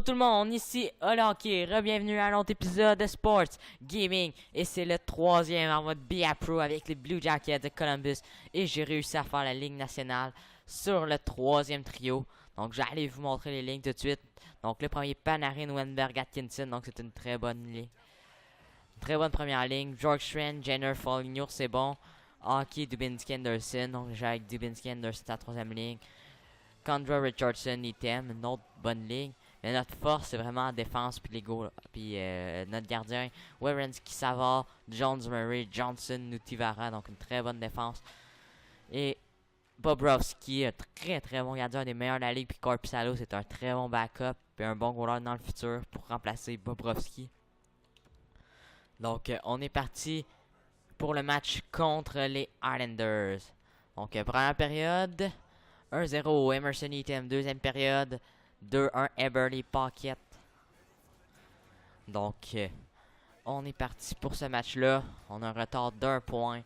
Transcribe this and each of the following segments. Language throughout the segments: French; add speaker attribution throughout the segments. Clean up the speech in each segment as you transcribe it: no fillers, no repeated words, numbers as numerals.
Speaker 1: Tout le monde, ici Hockey, re-bienvenue à un autre épisode de Sports Gaming. Et c'est le troisième en mode BA Pro avec les Blue Jackets de Columbus. Et j'ai réussi à faire la ligue nationale sur le troisième trio. Donc j'allais vous montrer les lignes tout de suite. Donc le premier, Panarin, Wenberg, Atkinson. Donc c'est une très bonne ligne. Très bonne première ligne. Bjorkstrand, Jenner, Foligno, c'est bon. Hockey, Dubinsky, Anderson. Donc j'ai avec Dubinsky, Anderson la troisième ligne. Condra, Richardson, Item, une autre bonne ligne. Mais notre force, c'est vraiment la défense puis les goals. Puis notre gardien, Werenski, Savard, Jones, Murray, Johnson, Nutivara. Donc une très bonne défense. Et Bobrovski, un très bon gardien, un des meilleurs de la ligue. Puis Korpisalo, c'est un très bon backup. Puis un bon goaler dans le futur pour remplacer Bobrovski. Donc on est parti pour le match contre les Islanders. Donc première période, 1-0 Emerson Item. Deuxième période, 2-1 Eberle Paquette. Donc, on est parti pour ce match-là. On a un retard d'1 point.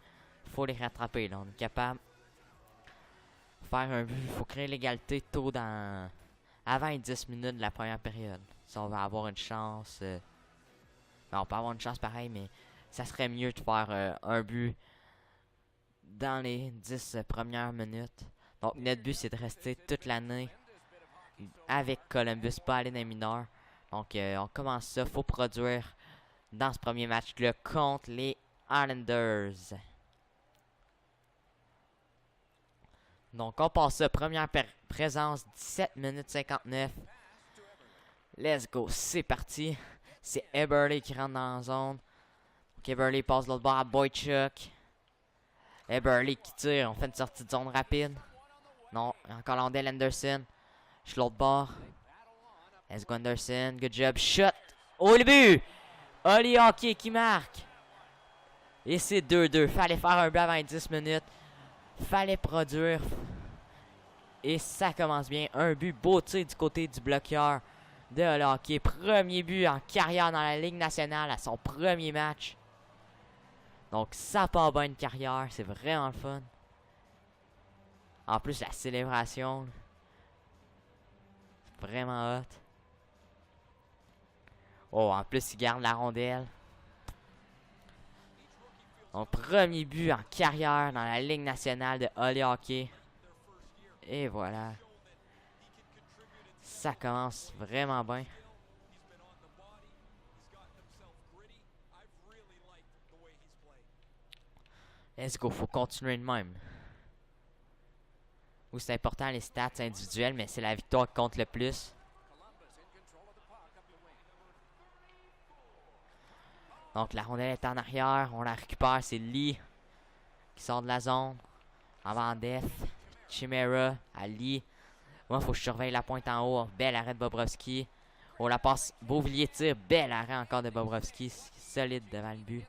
Speaker 1: Faut les rattraper. Là. On est capable de faire un but. Il faut créer l'égalité tôt dans... avant les 10 minutes de la première période. Si on va avoir une chance... on peut avoir une chance pareil, mais ça serait mieux de faire un but dans les 10 premières minutes. Donc, notre but, c'est de rester toute l'année avec Columbus, pas aller dans les mineurs. Donc, on commence ça. Faut produire dans ce premier match-là contre les Islanders. Donc, on passe ça. Première présence, 17 minutes 59. Let's go. C'est parti. C'est Eberle qui rentre dans la zone. Donc, Eberle passe l'autre bord à Boychuk. Eberle qui tire. On fait une sortie de zone rapide. Non, encore Landell Anderson. Je suis l'autre bord. Let's go Anderson. Good job. Shot. Oh, le but! Oli Hockey qui marque. Et c'est 2-2. Fallait faire un but avant les 10 minutes. Fallait produire. Et ça commence bien. Un but beau tir du côté du bloqueur de Oli Hockey. Premier but en carrière dans la Ligue nationale à son premier match. Donc ça part bien une carrière. C'est vraiment le fun. En plus, la célébration. Vraiment hot. Oh, en plus, il garde la rondelle. Donc, premier but en carrière dans la Ligue nationale de Oli Hockey. Et voilà. Ça commence vraiment bien. Let's go, faut continuer de même. Oui, c'est important les stats individuelles, mais c'est la victoire qui compte le plus. Donc la rondelle est en arrière, on la récupère, c'est Lee qui sort de la zone. Avant def, Chimera à Lee. Moi, il faut que je surveille la pointe en haut. Bel arrêt de Bobrovski. Oh, la passe, Beauvillier tire, bel arrêt encore de Bobrovski. Solide devant le but.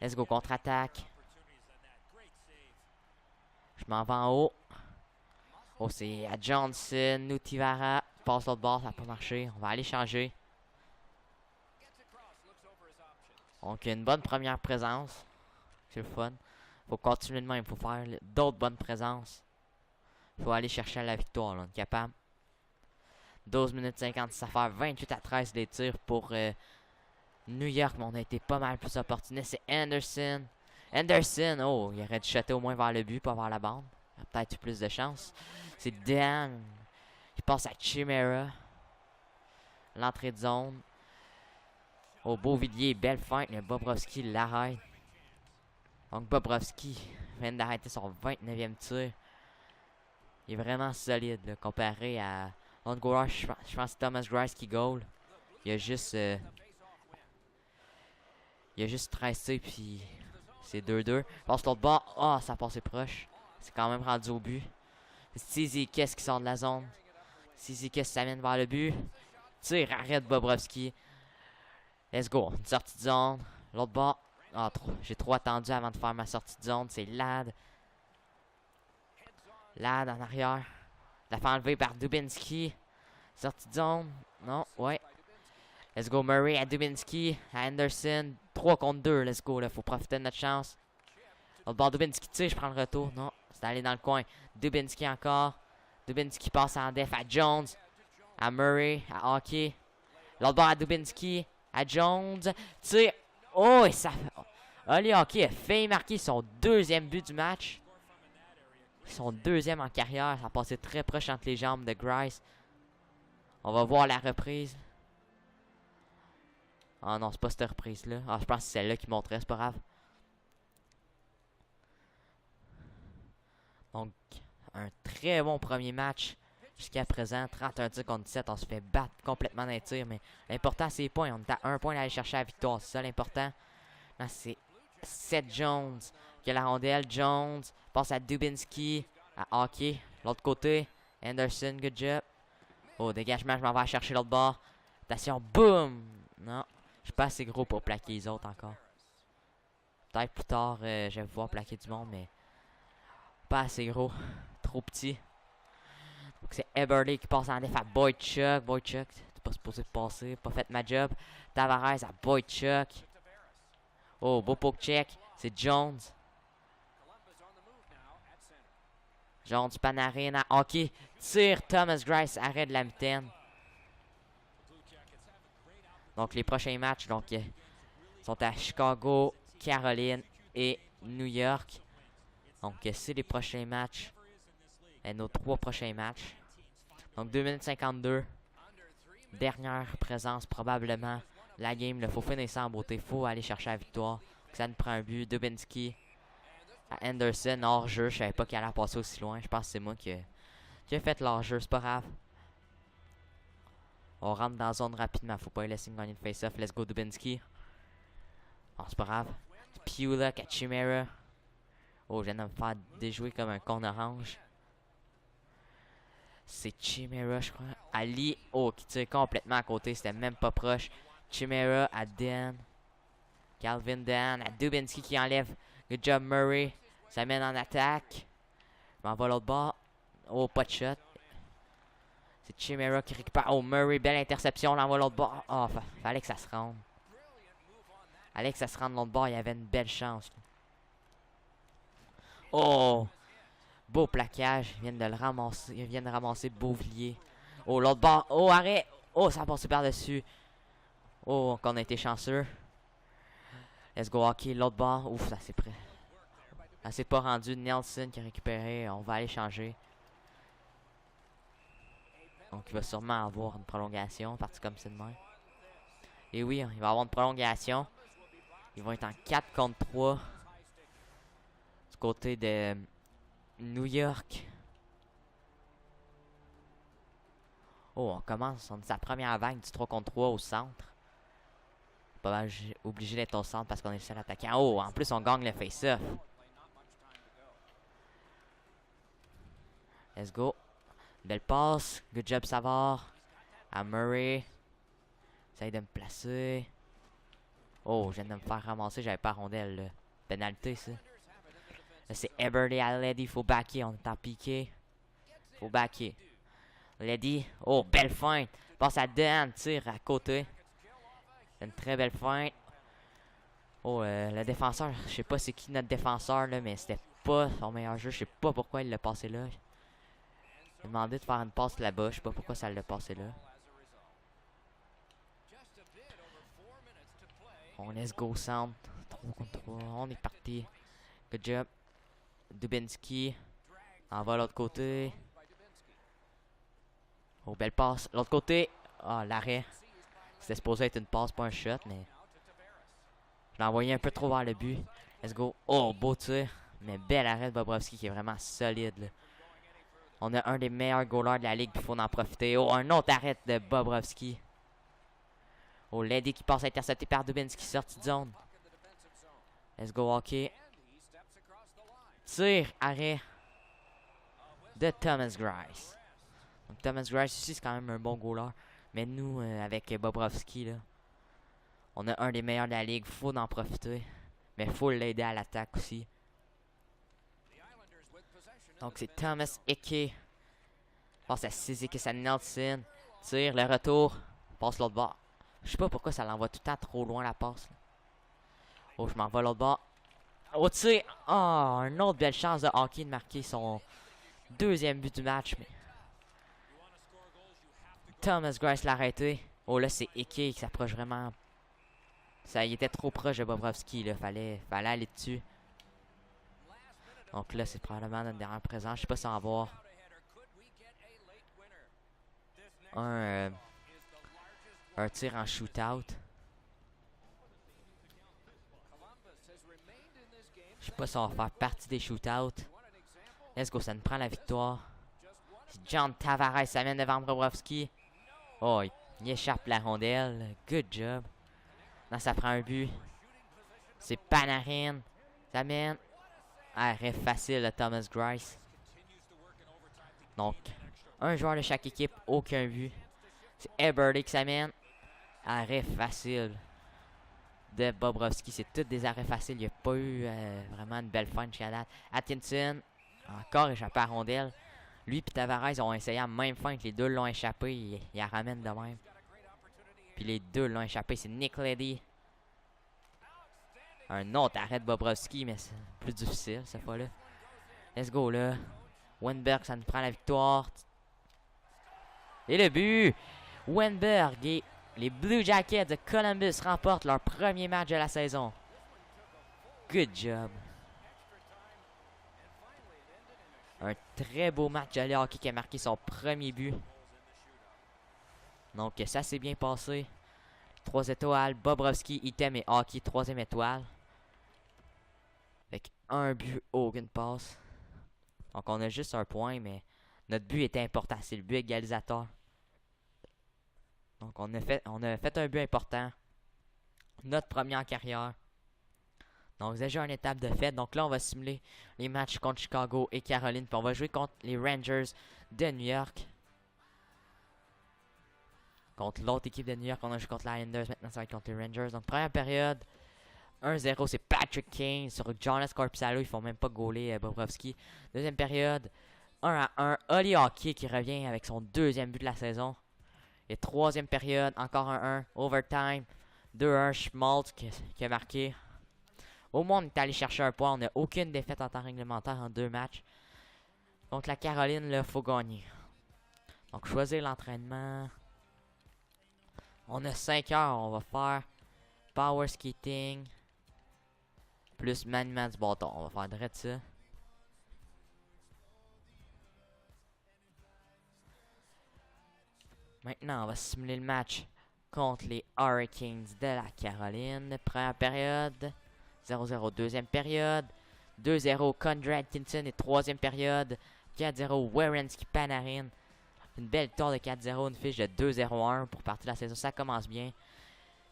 Speaker 1: Let's go, contre-attaque. Je m'en vais en haut. Oh, c'est à Johnson, Nutivara. Passe l'autre bord, ça n'a pas marché. On va aller changer. Donc, une bonne première présence. C'est le fun. Faut continuer de même. Faut faire d'autres bonnes présences. Faut aller chercher la victoire. Là. On est capable. 12 minutes 50, ça fait 28-13 les tirs pour New York. Mais on a été pas mal plus opportuniste. C'est Anderson. Anderson, oh, il aurait dû shotter au moins vers le but, pas vers la bande. Il a peut-être eu plus de chance. C'est Dan. Il passe à Chimera. L'entrée de zone. Au Beauvillier, belle feinte, mais Bobrovski l'arrête. Donc Bobrovski vient d'arrêter son 29e tir. Il est vraiment solide là, comparé à l'autre goaler. Je pense que c'est Thomas Greiss qui goal. Il a juste 13 tirs, puis c'est 2-2. Passe l'autre bord. Ah, ça a passé proche. C'est quand même rendu au but. C'est qu'est-ce qui sort de la zone. Qu'est-ce qui s'amène vers le but. Tire, arrête Bobrovski. Let's go. Une sortie de zone. L'autre bord. Ah, j'ai trop attendu avant de faire ma sortie de zone. C'est Ladd. Ladd en arrière. La fait enlever par Dubinsky. Sortie de zone. Non, ouais. Let's go. Murray à Dubinsky. À Anderson. 3 contre 2. Let's go. Là. Faut profiter de notre chance. L'autre bord, Dubinsky tire. Je prends le retour. Non. C'est allé dans le coin. Dubinsky encore. Dubinsky passe en def à Jones. à Murray, à Hockey. L'autre bord à Dubinsky, à Jones. Tire. Oh, et ça... Oli Hockey a failli marquer son deuxième but du match. Son deuxième en carrière. Ça a passé très proche entre les jambes de Grice. On va voir la reprise. Ah non, c'est pas cette reprise-là. Ah, je pense que c'est celle-là qui montrait, c'est pas grave. Donc, un très bon premier match jusqu'à présent. 31 tirs contre 17. On se fait battre complètement dans les tirs. Mais l'important, c'est les points. On est à un point d'aller chercher la victoire. C'est ça l'important. Là, c'est Seth Jones qui a la rondelle. Jones passe à Dubinsky, à Hockey. L'autre côté, Anderson, good job. Oh, dégagement, je m'en vais chercher l'autre bord. Attention, boum! Non, je suis pas assez gros pour plaquer les autres encore. Peut-être plus tard, je vais pouvoir plaquer du monde, mais pas assez gros. Trop petit. Donc c'est Eberle qui passe en déf à Boychuk. Boychuk, t'es pas supposé passer. Pas fait ma job. Tavares à Boychuk. Oh, beau poke check. C'est Jones. Jones, Panarin à hockey. Tire Thomas Grice, arrêt de la mitaine. Donc les prochains matchs donc, sont à Chicago, Caroline et New York. Donc c'est les prochains matchs. Et nos 3 prochains matchs. Donc 2 minutes 52. Dernière présence probablement. La game, il faut finir ça en beauté. Il faut aller chercher la victoire. Ça nous prend un but. Dubinsky à Anderson, hors-jeu. Je savais pas qu'il allait passer aussi loin. Je pense que c'est moi qui ai fait l'hors-jeu. C'est pas grave. On rentre dans la zone rapidement. Faut pas y laisser gagner le face-off. Let's go Dubinsky. Oh, c'est pas grave. Piulak à Chimera. Oh, je viens de me faire déjouer comme un con orange. C'est Chimera, je crois. Ali, oh, qui tire complètement à côté. C'était même pas proche. Chimera à Dan. Calvin Dan à Dubinsky qui enlève. Good job Murray. Ça mène en attaque. Je m'en vais l'autre bord. Oh, pas de shot. C'est Chimera qui récupère. Oh, Murray, belle interception. On l'envoie l'autre bord. Oh, fallait que ça se rende. Fallait que ça se rende l'autre bord. Il y avait une belle chance. Oh! Beau plaquage. Ils viennent de le ramasser. Ils viennent de ramasser Beauvillier. Oh, l'autre bord. Oh, arrêt. Oh, ça a passé par-dessus. Oh, qu'on a été chanceux. Let's go hockey. L'autre bord. Ouf, ça c'est prêt. Ça s'est pas rendu. Nelson qui a récupéré. On va aller changer. Donc, il va sûrement avoir une prolongation. Parti comme c'est de même. Et oui, il va avoir une prolongation. Ils vont être en 4 contre 3. Du côté de New York. Oh, on commence. On est sa première vague du 3 contre 3 au centre. Pas mal obligé d'être au centre parce qu'on est le seul attaquant. Oh, en plus, on gagne le face-off. Let's go. Belle passe. Good job, Savard. À Murray. Essaye de me placer. Oh, je viens de me faire ramasser. J'avais pas rondelle. Là. Pénalité, ça. Là, c'est Eberle à Leddy. Faut backer. On est en piqué. Faut backer. Leddy. Oh, belle feinte. Passe à Dan. Tire à côté. Une très belle feinte. Oh, le défenseur. Je sais pas c'est qui notre défenseur, là, mais c'était pas son meilleur jeu. Je sais pas pourquoi il l'a passé là. Il a demandé de faire une passe là-bas. Je sais pas pourquoi ça l'a passé là. On laisse go centre. 3 contre 3. On est parti. Good job. Dubinsky. On va à l'autre côté. Oh, belle passe. L'autre côté. Ah, l'arrêt. C'était supposé être une passe, pas un shot, mais... Je l'ai envoyé un peu trop vers le but. Let's go. Oh, beau tir. Mais bel arrêt de Bobrovski qui est vraiment solide, là. On a un des meilleurs goalers de la ligue, il faut en profiter. Oh, un autre arrêt de Bobrovski. Oh, Leddy qui passe intercepté par Dubinsky, sortie de zone. Let's go, hockey. Tir, arrêt de Thomas Grice. Donc, Thomas Grice ici, c'est quand même un bon goaler. Mais nous, avec Bobrovski, là, on a un des meilleurs de la ligue. Faut en profiter. Mais faut l'aider à l'attaque aussi. Donc, c'est Thomas Hickey. Passe à Suzuki, à Nelson. Tire, le retour. Passe l'autre bord. Je sais pas pourquoi ça l'envoie tout le temps trop loin la passe. Là. Oh, je m'en vais l'autre bord. Oh, tire. Oh, une autre belle chance de hockey de marquer son deuxième but du match. Mais Thomas Grice l'a arrêté. Oh là, c'est Ike qui s'approche vraiment. Ça, il était trop proche de Bobrovsky, là. Fallait aller dessus. Donc là, c'est probablement notre dernier présent. Je sais pas si on va avoir un tir en shootout. Je sais pas si on va faire partie des shootouts. Let's go, ça nous prend la victoire. John Tavares s'amène devant Bobrovsky. Oh, il échappe la rondelle. Good job. Non, ça prend un but. C'est Panarin. Ça mène. Arrêt facile de Thomas Grice. Donc, un joueur de chaque équipe, aucun but. C'est Eberle qui s'amène. Arrêt facile de Bobrovsky. C'est tous des arrêts faciles. Il n'y a pas eu vraiment une belle fin jusqu'à date. Atkinson, encore échappé à la rondelle. Lui et Tavares ont essayé à même fin que les deux l'ont échappé. Il la ramène de même. Puis les deux l'ont échappé. C'est Nick Leddy. Un autre arrêt de Bobrovsky, mais c'est plus difficile cette fois-là. Let's go là. Wenberg, ça nous prend la victoire. Et le but! Wenberg et les Blue Jackets de Columbus remportent leur premier match de la saison. Good job. Un très beau match de hockey qui a marqué son premier but. Donc ça s'est bien passé. 3 étoiles, Bobrovsky, item et hockey, 3e étoile. Avec un but, aucune passe. Donc on a juste un point, mais notre but était important. C'est le but égalisateur. Donc on a fait un but important. Notre premier en carrière. Donc déjà une étape de fête. Donc là on va simuler les matchs contre Chicago et Caroline. Puis on va jouer contre les Rangers de New York. Contre l'autre équipe de New York, on a joué contre les Islanders. Maintenant ça va être contre les Rangers. Donc première période. 1-0, c'est Patrick Kane sur Jonas Korpisalo. Ils font même pas gauler Bobrovsky. Deuxième période, 1-1. Oli Hockey qui revient avec son deuxième but de la saison. Et troisième période, encore 1-1. Overtime, 2-1. Schmaltz qui a marqué. Au moins, on est allé chercher un point. On n'a aucune défaite en temps réglementaire en 2 matchs. Donc la Caroline, là, faut gagner. Donc choisir l'entraînement. On a 5 heures. On va faire power skating. Plus maniement du bâton. On va faire direct ça. Maintenant, on va simuler le match contre les Hurricanes de la Caroline. Première période. 0-0. Deuxième période. 2-0. Conrad Atkinson. Et troisième période. 4-0. Werenski Panarin. Une belle victoire de 4-0. Une fiche de 2-0-1 pour partir de la saison. Ça commence bien.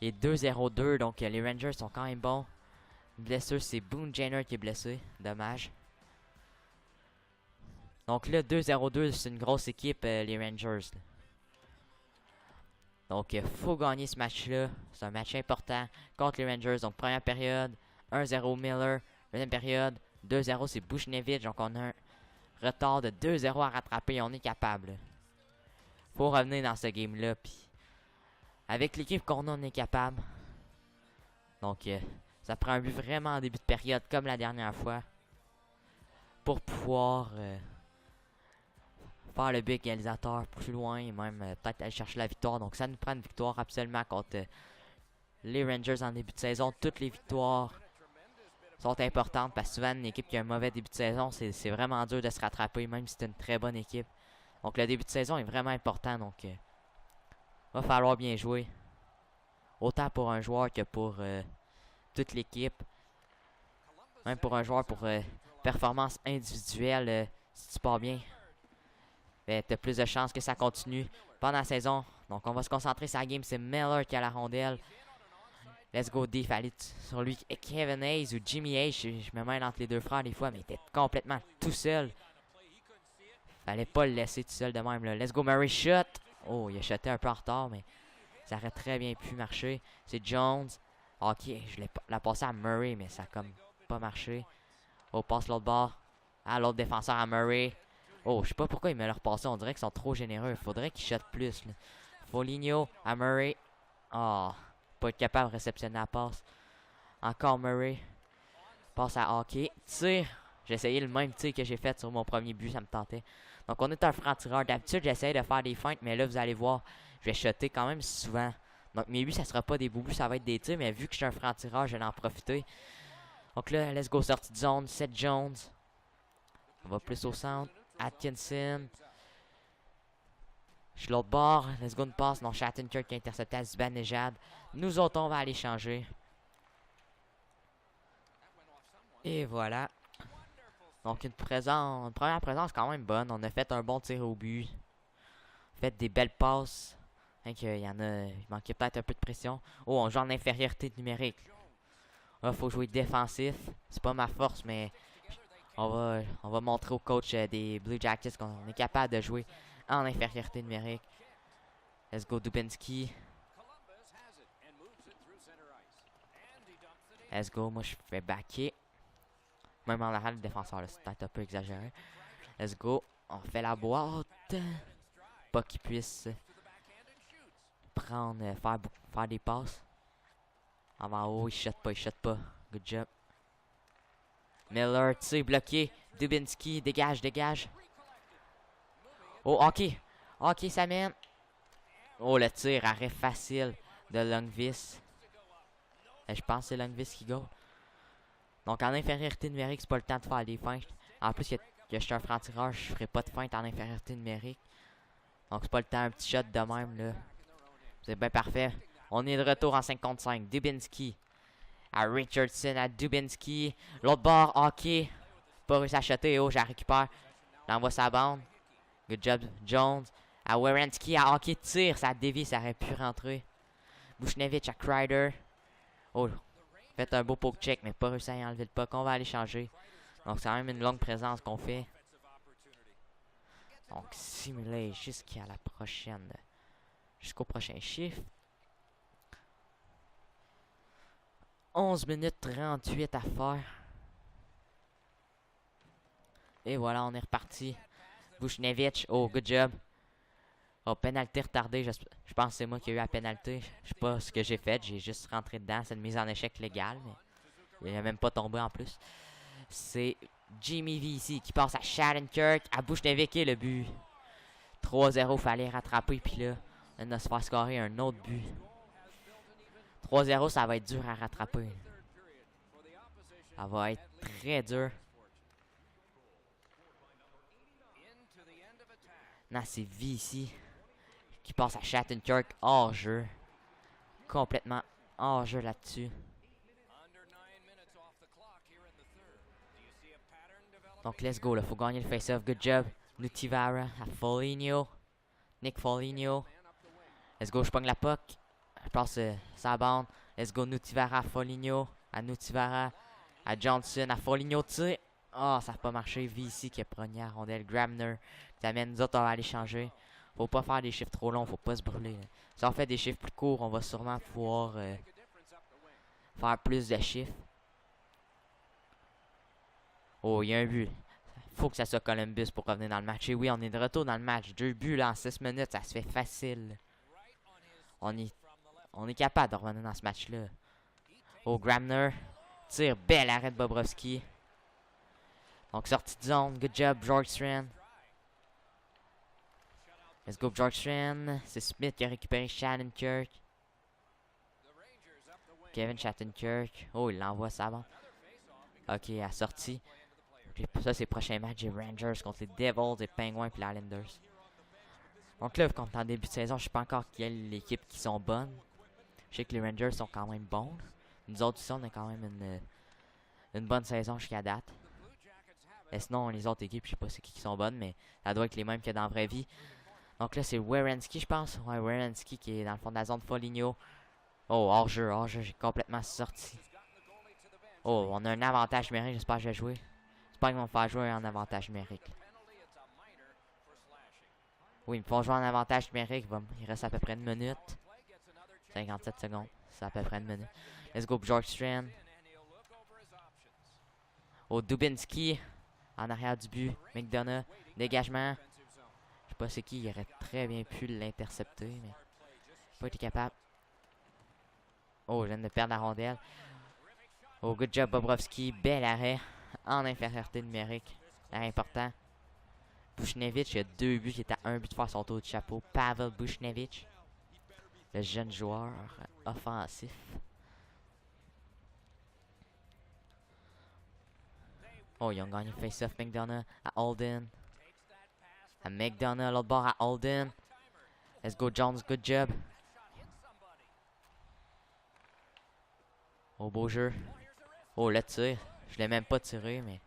Speaker 1: Et 2-0-2. Donc les Rangers sont quand même bons. Blessure, c'est Boone Jenner qui est blessé. Dommage. Donc là, 2-0-2, c'est une grosse équipe, les Rangers. Là. Donc, il faut gagner ce match-là. C'est un match important contre les Rangers. Donc, première période, 1-0 Miller. Deuxième période, 2-0, c'est Buchnevich. Donc, on a un retard de 2-0 à rattraper. On est capable. Faut revenir dans ce game-là. Puis, avec l'équipe qu'on a, on est capable. Donc, ça prend un but vraiment en début de période, comme la dernière fois. Pour pouvoir faire le but égalisateur plus loin. Et même peut-être aller chercher la victoire. Donc ça nous prend une victoire absolument contre les Rangers en début de saison. Toutes les victoires sont importantes. Parce que souvent, une équipe qui a un mauvais début de saison, c'est vraiment dur de se rattraper. Même si c'est une très bonne équipe. Donc le début de saison est vraiment important. Donc va falloir bien jouer. Autant pour un joueur que pour toute l'équipe. Même pour un joueur pour performance individuelle, si tu pars bien, ben, tu as plus de chances que ça continue pendant la saison. Donc on va se concentrer sur la game. C'est Miller qui a la rondelle. Let's go D. Fallait sur lui. Kevin Hayes ou Jimmy Hayes. Je me mêle entre les deux frères des fois, mais il était complètement tout seul. Fallait pas le laisser tout seul de même. Là. Let's go Murray shot. Oh, il a shoté un peu en retard, mais ça aurait très bien pu marcher. C'est Jones. Ok, je l'ai passé à Murray, mais ça a comme pas marché. Oh, passe l'autre bord. À l'autre défenseur à Murray. Oh, je sais pas pourquoi ils me le repassent. On dirait qu'ils sont trop généreux. Il faudrait qu'ils shotent plus. Là. Foligno à Murray. Oh, pas être capable de réceptionner la passe. Encore Murray. Passe à hockey. Tir. J'ai essayé le même tir que j'ai fait sur mon premier but. Ça me tentait. Donc, on est un franc-tireur. D'habitude, j'essaie de faire des feintes, mais là, vous allez voir, je vais shotter quand même souvent. Donc, mes buts, ça sera pas des beaux buts, ça va être des tirs, mais vu que je suis un franc-tireur, je vais en profiter. Donc là, let's go, sortie de zone, Seth Jones. On va plus au centre. Atkinson. Je suis l'autre bord. Let's go, une passe. Non, Shattenkirk qui a intercepté à Zibanejad. Nous autres, on va aller changer. Et voilà. Donc, une première présence quand même bonne. On a fait un bon tir au but. Fait des belles passes. Hein, il manquait peut-être un peu de pression. Oh, on joue en infériorité numérique. Là, faut jouer défensif. C'est pas ma force, mais on va montrer au coach des Blue Jackets qu'on est capable de jouer en infériorité numérique. Let's go, Dubinsky. Let's go, moi je fais backer. Même en arrière, le défenseur, c'est peut-être un peu exagéré. Let's go, on fait la boîte. Pas qu'il puisse prendre, faire des passes. En haut, il shot pas. Good job. Miller, tir bloqué. Dubinsky, dégage. Oh, ok, ça mène. Oh, le tir, arrêt facile de Longvis. Je pense que c'est Longvis qui go. Donc, en infériorité numérique, c'est pas le temps de faire des feintes. En plus, que je suis un franc-tireur, je ferai pas de feinte en infériorité numérique. Donc, c'est pas le temps, un petit shot de même, là. C'est bien parfait. On est de retour en 5 contre 5. Dubinsky à Richardson, à Dubinsky. L'autre bord, ok. Pas réussi à shotter. Oh, je la récupère. L'envoie sa bande. Good job, Jones. À Werenski, à hockey, tire. Ça a dévié, ça aurait pu rentrer. Buchnevich à Kreider. Oh, fait un beau poke check, mais pas réussi à y enlever le puck. On va aller changer. Donc, c'est quand même une longue présence qu'on fait. Donc, simuler jusqu'à la prochaine. Jusqu'au prochain chiffre. 11 minutes 38 à faire. Et voilà, on est reparti. Buchnevich, oh, good job. Oh, pénalité retardée. Je pense que c'est moi qui ai eu la pénalité. Je sais pas ce que j'ai fait. J'ai juste rentré dedans. C'est une mise en échec légale. Mais il n'a même pas tombé en plus. C'est Jimmy V ici qui passe à Shattenkirk. À Buchnevich et le but. 3-0, fallait rattraper. Puis là, on a se faire scorer un autre but. 3-0, ça va être dur à rattraper. Ça va être très dur. Non, c'est V ici qui passe à Shattenkirk hors jeu. Complètement hors jeu là-dessus. Donc, let's go. Il faut gagner le face-off. Good job. Nutivara à Foligno. Nick Foligno. Let's go. Je pogne la puck. Je passe sa bande. Let's go. Nutivara à Foligno. À Nutivara. À Johnson. À Foligno. Tire. Oh, ça n'a pas marché. V ici qui a pris la rondelle. Grabner qui amène. Nous autres, on va aller changer. Faut pas faire des chiffres trop longs. Faut pas se brûler. Là. Si on fait des chiffres plus courts, on va sûrement pouvoir faire plus de chiffres. Oh, il y a un but. Faut que ça soit Columbus pour revenir dans le match. Et oui, on est de retour dans le match. 2 buts là en 6 minutes. Ça se fait facile. On est capable de revenir dans ce match-là. Oh, Grabner. Tire. Bel arrêt de Bobrovski. Donc, sortie de zone. Good job, Bjorkstrand. Let's go, Bjorkstrand. C'est Smith qui a récupéré Shattenkirk. Kevin Shattenkirk. Oh, il l'envoie ça bande. Ok, à sortie. Ça, c'est le prochain match des Rangers contre les Devils, les Penguins et les Islanders. Donc là, quand en début de saison, je ne sais pas encore quelle équipe qui sont bonnes. Je sais que les Rangers sont quand même bons. Nous autres ici, on a quand même une bonne saison jusqu'à date. Et sinon, les autres équipes, je sais pas c'est qui sont bonnes, mais ça doit être les mêmes que dans la vraie vie. Donc là, c'est Werenski, je pense. Ouais, Werenski qui est dans le fond de la zone de Foligno. Oh, hors-jeu, j'ai complètement sorti. Oh, on a un avantage numérique, j'espère que je vais jouer. J'espère qu'ils vont me faire jouer en avantage numérique. Oui, ils me font jouer en avantage numérique. Il reste à peu près une minute. 57 secondes. C'est à peu près une minute. Let's go, Bjorkstrand. Oh, Dubinsky. En arrière du but. McDonough. Dégagement. Je sais pas c'est qui. Il aurait très bien pu l'intercepter, mais pas été capable. Oh, je viens de perdre la rondelle. Oh, good job, Bobrovski. Bel arrêt. En infériorité numérique. Arrêt important. Buchnevich, il a 2 buts, qui est à 1 but de faire son tour de chapeau. Pavel Buchnevich, le jeune joueur offensif. Oh, ils ont gagné face-off McDonough à Alden. À McDonough, l'autre bord à Alden. Let's go Jones, good job. Oh, beau jeu. Oh, le tir. Je l'ai même pas tiré, mais...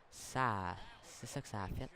Speaker 1: Ça... C'est ça que ça a fait.